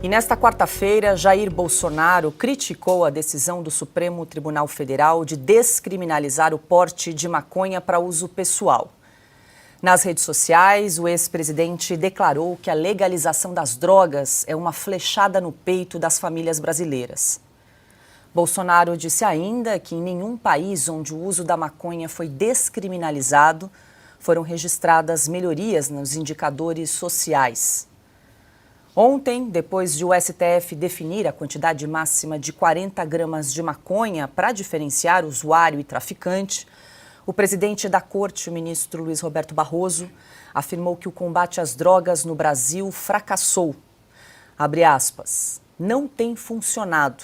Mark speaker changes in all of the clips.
Speaker 1: E nesta quarta-feira, Jair Bolsonaro criticou a decisão do Supremo Tribunal Federal de descriminalizar o porte de maconha para uso pessoal. Nas redes sociais, o ex-presidente declarou que a legalização das drogas é uma flechada no peito das famílias brasileiras. Bolsonaro disse ainda que em nenhum país onde o uso da maconha foi descriminalizado foram registradas melhorias nos indicadores sociais. Ontem, depois de o STF definir a quantidade máxima de 40 gramas de maconha para diferenciar usuário e traficante, o presidente da Corte, o ministro Luiz Roberto Barroso, afirmou que o combate às drogas no Brasil fracassou. Abre aspas, não tem funcionado.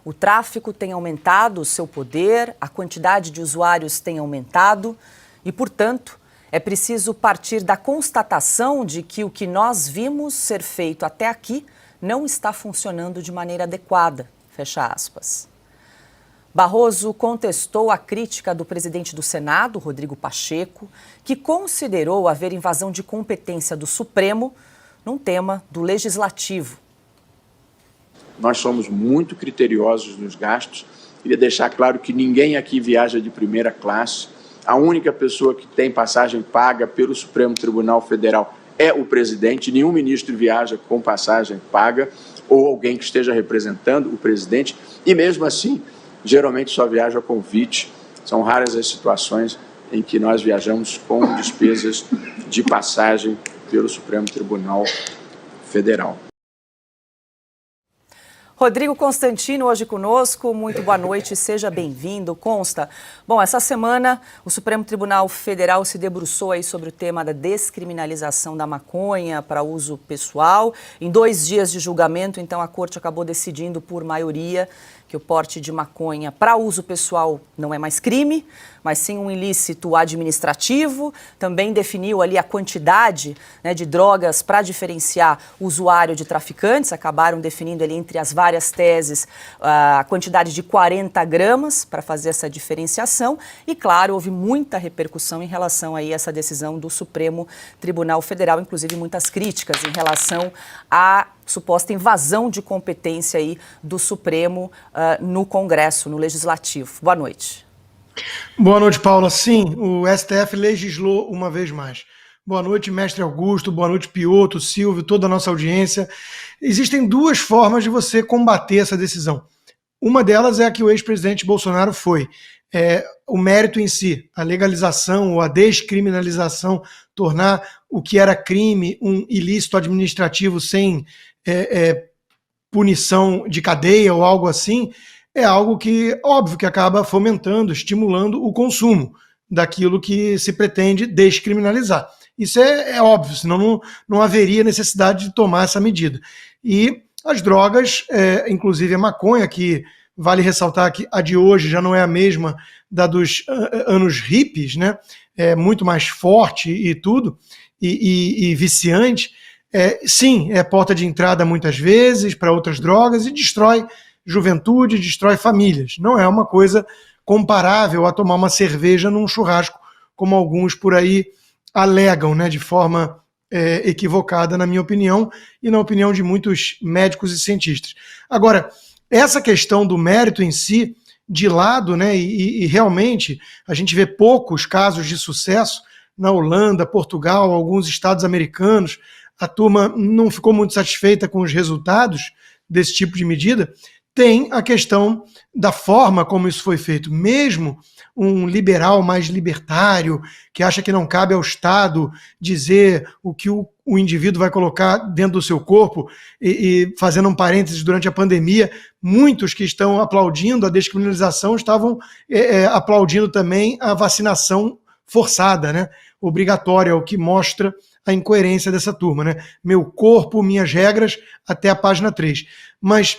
Speaker 1: O tráfico tem aumentado seu poder, a quantidade de usuários tem aumentado e, portanto, é preciso partir da constatação de que o que nós vimos ser feito até aqui não está funcionando de maneira adequada, fecha aspas. Barroso contestou a crítica do presidente do Senado, Rodrigo Pacheco, que considerou haver invasão de competência do Supremo num tema do Legislativo.
Speaker 2: Nós somos muito criteriosos nos gastos. Queria deixar claro que ninguém aqui viaja de primeira classe. A única pessoa que tem passagem paga pelo Supremo Tribunal Federal é o presidente. Nenhum ministro viaja com passagem paga ou alguém que esteja representando o presidente. E mesmo assim, geralmente só viaja a convite. São raras as situações em que nós viajamos com despesas de passagem pelo Supremo Tribunal Federal.
Speaker 1: Rodrigo Constantino hoje conosco, muito boa noite, seja bem-vindo. Consta, bom, essa semana o Supremo Tribunal Federal se debruçou aí sobre o tema da descriminalização da maconha para uso pessoal. Em 2 dias de julgamento, então, a Corte acabou decidindo por maioria que o porte de maconha para uso pessoal não é mais crime, mas sim um ilícito administrativo. Também definiu ali a quantidade, né, de drogas para diferenciar o usuário de traficantes. Acabaram definindo ali entre as várias teses a quantidade de 40 gramas para fazer essa diferenciação. E, claro, houve muita repercussão em relação aí a essa decisão do Supremo Tribunal Federal, inclusive muitas críticas em relação à suposta invasão de competência aí do Supremo no Congresso, no Legislativo. Boa noite.
Speaker 3: Boa noite, Paula. Sim, o STF legislou uma vez mais. Boa noite, mestre Augusto, boa noite, Pioto, Silvio, toda a nossa audiência. Existem 2 formas de você combater essa decisão. Uma delas é a que o ex-presidente Bolsonaro foi. O mérito em si, a legalização ou a descriminalização, tornar o que era crime um ilícito administrativo sem punição de cadeia ou algo assim, é algo que, óbvio, que acaba fomentando, estimulando o consumo daquilo que se pretende descriminalizar. Isso é óbvio, senão não haveria necessidade de tomar essa medida. E as drogas, inclusive a maconha, que vale ressaltar que a de hoje já não é a mesma da dos anos hippies, né? É muito mais forte e tudo, e viciante. Sim, é porta de entrada muitas vezes para outras drogas e destrói juventude, destrói famílias. Não é uma coisa comparável a tomar uma cerveja num churrasco, como alguns por aí alegam, né, de forma equivocada, na minha opinião, e na opinião de muitos médicos e cientistas. Agora, essa questão do mérito em si, de lado, né, e realmente a gente vê poucos casos de sucesso na Holanda, Portugal, alguns estados americanos. A turma não ficou muito satisfeita com os resultados desse tipo de medida. Tem a questão da forma como isso foi feito. Mesmo um liberal mais libertário, que acha que não cabe ao Estado dizer o que o indivíduo vai colocar dentro do seu corpo, e fazendo um parênteses, durante a pandemia, muitos que estão aplaudindo a descriminalização estavam aplaudindo também a vacinação forçada, né, obrigatória, o que mostra a incoerência dessa turma, né? Meu corpo, minhas regras, até a página 3. Mas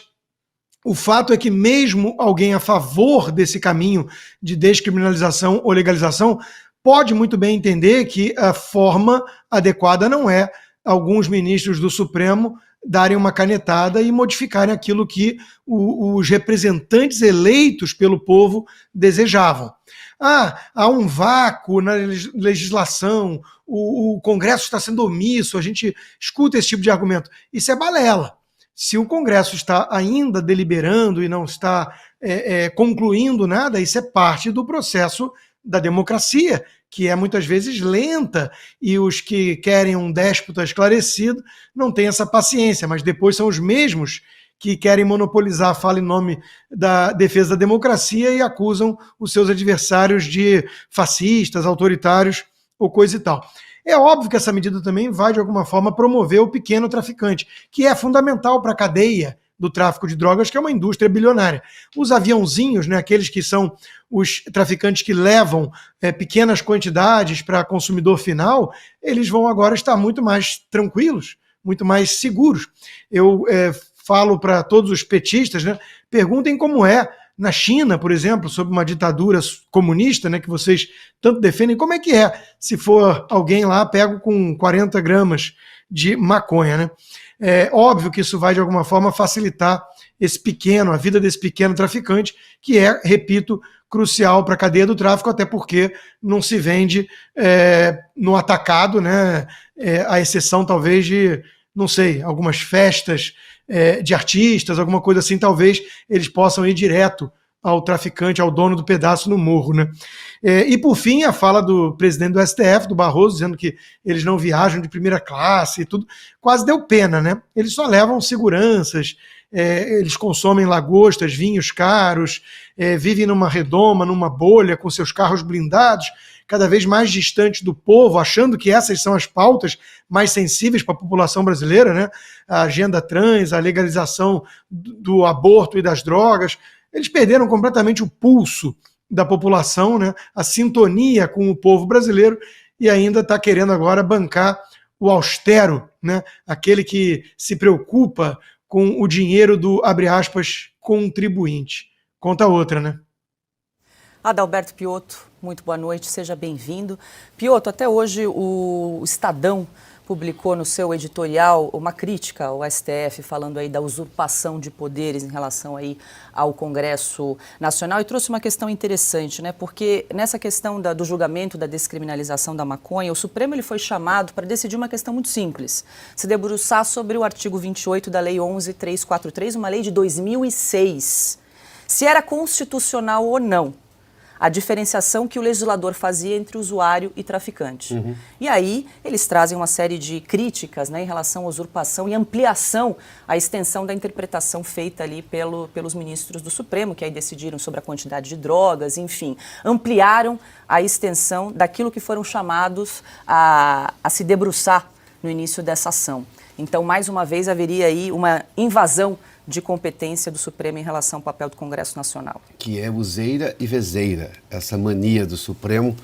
Speaker 3: o fato é que mesmo alguém a favor desse caminho de descriminalização ou legalização pode muito bem entender que a forma adequada não é alguns ministros do Supremo darem uma canetada e modificarem aquilo que os representantes eleitos pelo povo desejavam. Há um vácuo na legislação, o Congresso está sendo omisso, a gente escuta esse tipo de argumento. Isso é balela. Se o Congresso está ainda deliberando e não está concluindo nada, isso é parte do processo da democracia, que é muitas vezes lenta, e os que querem um déspota esclarecido não têm essa paciência, mas depois são os mesmos que querem monopolizar a fala em nome da defesa da democracia e acusam os seus adversários de fascistas, autoritários ou coisa e tal. É óbvio que essa medida também vai, de alguma forma, promover o pequeno traficante, que é fundamental para a cadeia do tráfico de drogas, que é uma indústria bilionária. Os aviãozinhos, né, aqueles que são os traficantes que levam pequenas quantidades para consumidor final, eles vão agora estar muito mais tranquilos, muito mais seguros. Eu falo para todos os petistas, né, perguntem como é na China, por exemplo, sob uma ditadura comunista, né, que vocês tanto defendem, como é que é se for alguém lá pego com 40 gramas de maconha, né? É óbvio que isso vai, de alguma forma, facilitar a vida desse pequeno traficante, que é, repito, crucial para a cadeia do tráfico, até porque não se vende no atacado, né? À exceção, talvez, de, não sei, algumas festas de artistas, alguma coisa assim, talvez eles possam ir direto ao traficante, ao dono do pedaço no morro, né? E por fim, a fala do presidente do STF, do Barroso, dizendo que eles não viajam de primeira classe e tudo, quase deu pena, né? Eles só levam seguranças, eles consomem lagostas, vinhos caros, vivem numa redoma, numa bolha, com seus carros blindados, cada vez mais distantes do povo, achando que essas são as pautas mais sensíveis para a população brasileira, né? A agenda trans, a legalização do aborto e das drogas. Eles perderam completamente o pulso da população, né? A sintonia com o povo brasileiro, e ainda está querendo agora bancar o austero, né? Aquele que se preocupa com o dinheiro do, abre aspas, contribuinte. Conta outra, né?
Speaker 1: Adalberto Piotto, muito boa noite, seja bem-vindo. Piotto, até hoje o Estadão publicou no seu editorial uma crítica ao STF, falando aí da usurpação de poderes em relação aí ao Congresso Nacional, e trouxe uma questão interessante, né? Porque nessa questão do julgamento da descriminalização da maconha, o Supremo ele foi chamado para decidir uma questão muito simples, se debruçar sobre o artigo 28 da Lei 11.343, uma lei de 2006, se era constitucional ou não a diferenciação que o legislador fazia entre usuário e traficante. Uhum. E aí eles trazem uma série de críticas, né, em relação à usurpação e ampliação, à extensão da interpretação feita ali pelos ministros do Supremo, que aí decidiram sobre a quantidade de drogas, enfim, ampliaram a extensão daquilo que foram chamados a se debruçar no início dessa ação. Então, mais uma vez, haveria aí uma invasão de competência do Supremo em relação ao papel do Congresso Nacional.
Speaker 4: Que é useira e vezeira, essa mania do Supremo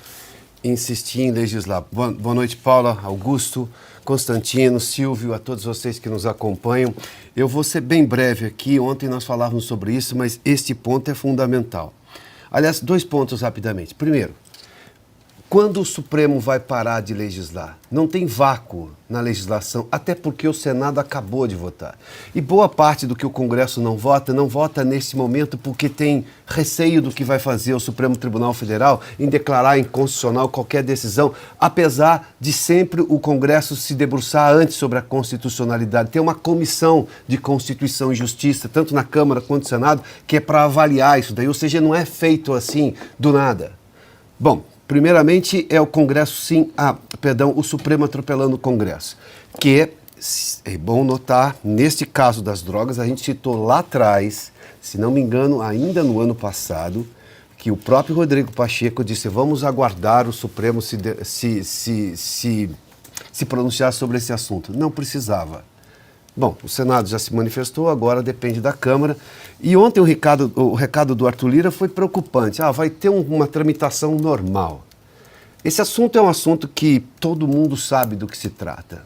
Speaker 4: insistir em legislar. Boa noite, Paula, Augusto, Constantino, Silvio, a todos vocês que nos acompanham. Eu vou ser bem breve aqui, ontem nós falávamos sobre isso, mas este ponto é fundamental. Aliás, 2 pontos rapidamente. Primeiro, quando o Supremo vai parar de legislar? Não tem vácuo na legislação, até porque o Senado acabou de votar. E boa parte do que o Congresso não vota nesse momento porque tem receio do que vai fazer o Supremo Tribunal Federal em declarar inconstitucional qualquer decisão, apesar de sempre o Congresso se debruçar antes sobre a constitucionalidade. Tem uma comissão de Constituição e Justiça, tanto na Câmara quanto no Senado, que é para avaliar isso daí, ou seja, não é feito assim do nada. Bom, primeiramente, é o Congresso, o Supremo atropelando o Congresso, que é bom notar, neste caso das drogas, a gente citou lá atrás, se não me engano, ainda no ano passado, que o próprio Rodrigo Pacheco disse, vamos aguardar o Supremo se pronunciar sobre esse assunto. Não precisava. Bom, o Senado já se manifestou, agora depende da Câmara. E ontem o recado do Arthur Lira foi preocupante. Vai ter uma tramitação normal. Esse assunto é um assunto que todo mundo sabe do que se trata.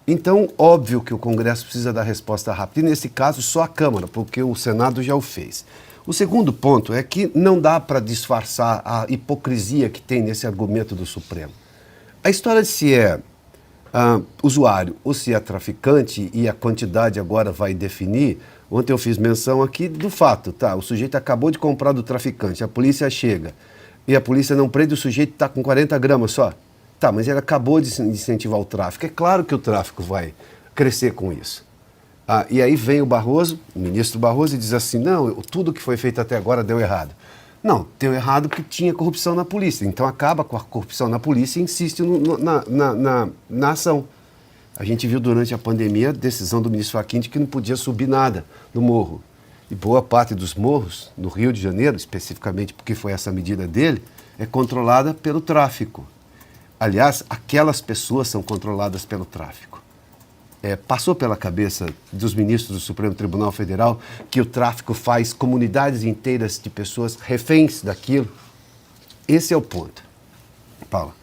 Speaker 4: Então, óbvio que o Congresso precisa dar resposta rápida. E nesse caso, só a Câmara, porque o Senado já o fez. O segundo ponto é que não dá para disfarçar a hipocrisia que tem nesse argumento do Supremo. A história de se é usuário ou se é traficante, e a quantidade agora vai definir. Ontem eu fiz menção aqui do fato, o sujeito acabou de comprar do traficante, a polícia chega e a polícia não prende, o sujeito está com 40 gramas só. Mas ele acabou de incentivar o tráfico. É claro que o tráfico vai crescer com isso. E aí vem o Barroso, o ministro Barroso, e diz assim, não, tudo que foi feito até agora deu errado. Não, deu errado porque tinha corrupção na polícia. Então acaba com a corrupção na polícia e insiste na ação. A gente viu durante a pandemia a decisão do ministro Fachin de que não podia subir nada no morro. E boa parte dos morros, no Rio de Janeiro, especificamente porque foi essa medida dele, é controlada pelo tráfico. Aliás, aquelas pessoas são controladas pelo tráfico. Passou pela cabeça dos ministros do Supremo Tribunal Federal que o tráfico faz comunidades inteiras de pessoas reféns daquilo? Esse é o ponto. Paula.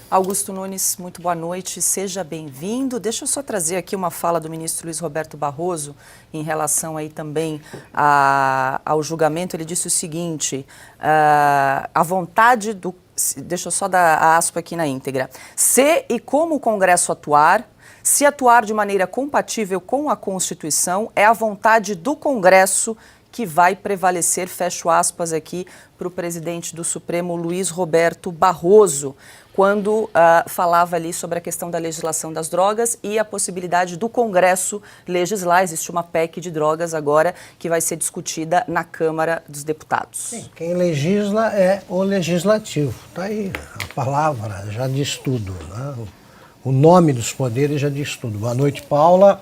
Speaker 1: Augusto Nunes, muito boa noite, seja bem-vindo. Deixa eu só trazer aqui uma fala do ministro Luiz Roberto Barroso em relação aí também ao julgamento. Ele disse o seguinte, a vontade do... Deixa eu só dar a aspa aqui na íntegra. Se e como o Congresso atuar, se atuar de maneira compatível com a Constituição, é a vontade do Congresso que vai prevalecer, fecho aspas aqui para o presidente do Supremo, Luiz Roberto Barroso, quando falava ali sobre a questão da legislação das drogas e a possibilidade do Congresso legislar. Existe uma PEC de drogas agora que vai ser discutida na Câmara dos Deputados.
Speaker 5: Sim, quem legisla é o Legislativo. Está aí, a palavra já diz tudo, né? O nome dos poderes já diz tudo. Boa noite, Paula.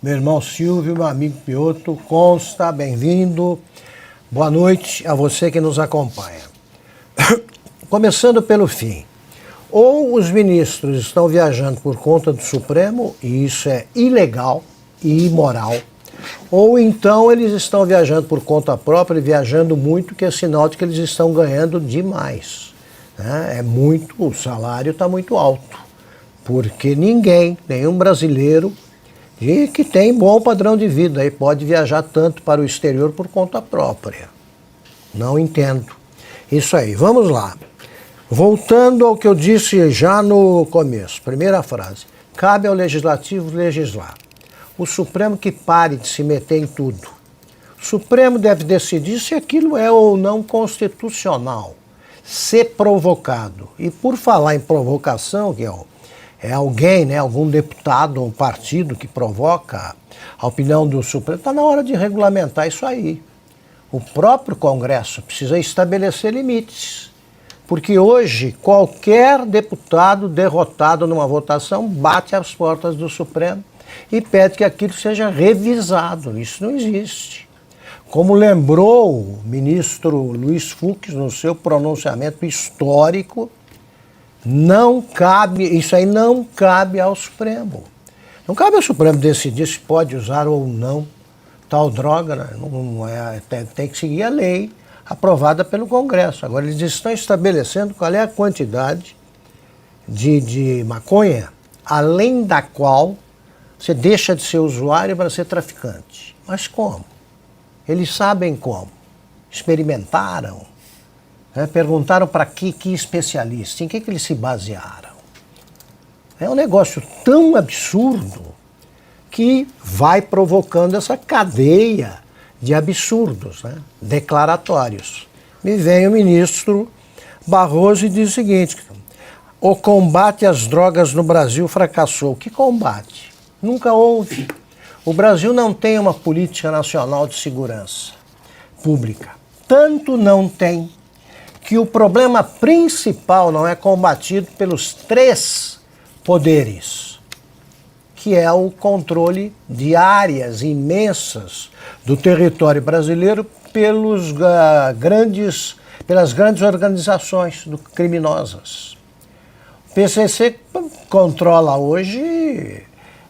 Speaker 5: Meu irmão Silvio, meu amigo Piotr, consta, bem-vindo. Boa noite a você que nos acompanha. Começando pelo fim. Ou os ministros estão viajando por conta do Supremo, e isso é ilegal e imoral, ou então eles estão viajando por conta própria e viajando muito, que é sinal de que eles estão ganhando demais. Né? O salário está muito alto, porque nenhum brasileiro que tem bom padrão de vida aí pode viajar tanto para o exterior por conta própria. Não entendo. Isso aí, vamos lá. Voltando ao que eu disse já no começo, primeira frase, cabe ao Legislativo legislar. O Supremo que pare de se meter em tudo. O Supremo deve decidir se aquilo é ou não constitucional, ser provocado. E por falar em provocação, que é alguém, né, algum deputado ou um partido que provoca a opinião do Supremo, está na hora de regulamentar isso aí. O próprio Congresso precisa estabelecer limites. Porque hoje, qualquer deputado derrotado numa votação bate às portas do Supremo e pede que aquilo seja revisado. Isso não existe. Como lembrou o ministro Luiz Fux no seu pronunciamento histórico, isso aí não cabe ao Supremo. Não cabe ao Supremo decidir se pode usar ou não tal droga, né? Tem que seguir a lei aprovada pelo Congresso. Agora, eles estão estabelecendo qual é a quantidade de maconha, além da qual você deixa de ser usuário para ser traficante. Mas como? Eles sabem como. Experimentaram. Né? Perguntaram para que especialista, em que eles se basearam. É um negócio tão absurdo que vai provocando essa cadeia de absurdos, né? Declaratórios. Me vem o ministro Barroso e diz o seguinte, o combate às drogas no Brasil fracassou. Que combate? Nunca houve. O Brasil não tem uma política nacional de segurança pública. Tanto não tem que o problema principal não é combatido pelos 3 poderes, que é o controle de áreas imensas do território brasileiro pelas grandes organizações criminosas. O PCC controla hoje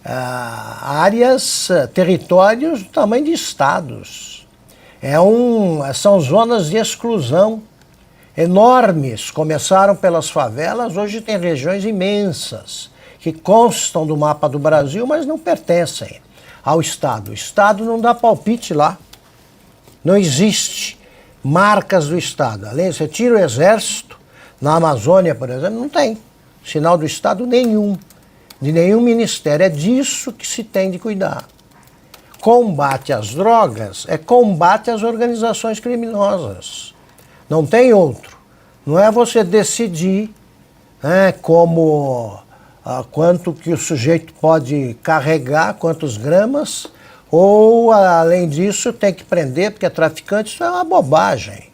Speaker 5: áreas, territórios do tamanho de estados. São zonas de exclusão enormes. Começaram pelas favelas, hoje tem regiões imensas que constam do mapa do Brasil, mas não pertencem ao Estado. O Estado não dá palpite lá. Não existe marcas do Estado. Além, você tira o Exército, na Amazônia, por exemplo, não tem sinal do Estado nenhum, de nenhum ministério. É disso que se tem de cuidar. Combate às drogas é combate às organizações criminosas. Não tem outro. Não é você decidir como quanto que o sujeito pode carregar, quantos gramas, ou, além disso, tem que prender, porque é traficante, isso é uma bobagem.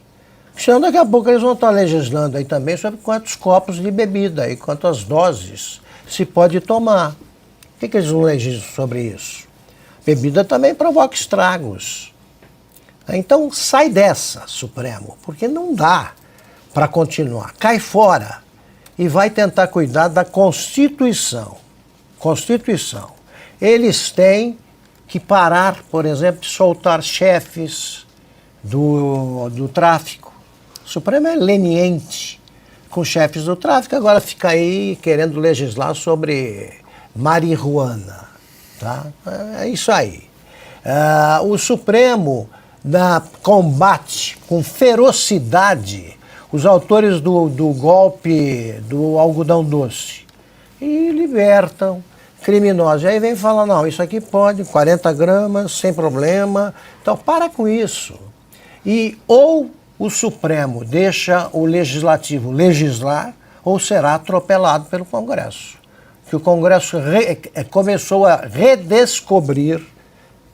Speaker 5: Senão, daqui a pouco eles vão estar legislando aí também sobre quantos copos de bebida e quantas doses se pode tomar. Por que eles não legislam sobre isso? Bebida também provoca estragos. Então, sai dessa, Supremo, porque não dá para continuar. Cai fora e vai tentar cuidar da Constituição. Constituição. Eles têm que parar, por exemplo, de soltar chefes do tráfico. O Supremo é leniente com chefes do tráfico, agora fica aí querendo legislar sobre marihuana. Tá? É isso aí. O Supremo combate com ferocidade os autores do golpe do algodão doce e libertam criminosos. Aí vem falar, não, isso aqui pode, 40 gramas, sem problema. Então, para com isso. E ou o Supremo deixa o Legislativo legislar, ou será atropelado pelo Congresso. Que o Congresso começou a redescobrir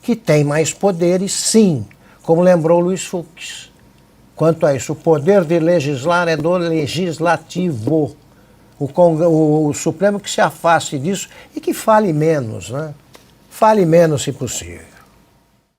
Speaker 5: que tem mais poderes, sim, como lembrou Luiz Fux. Quanto a isso, o poder de legislar é do Legislativo. O Supremo que se afaste disso e que fale menos, né? Fale menos, se possível.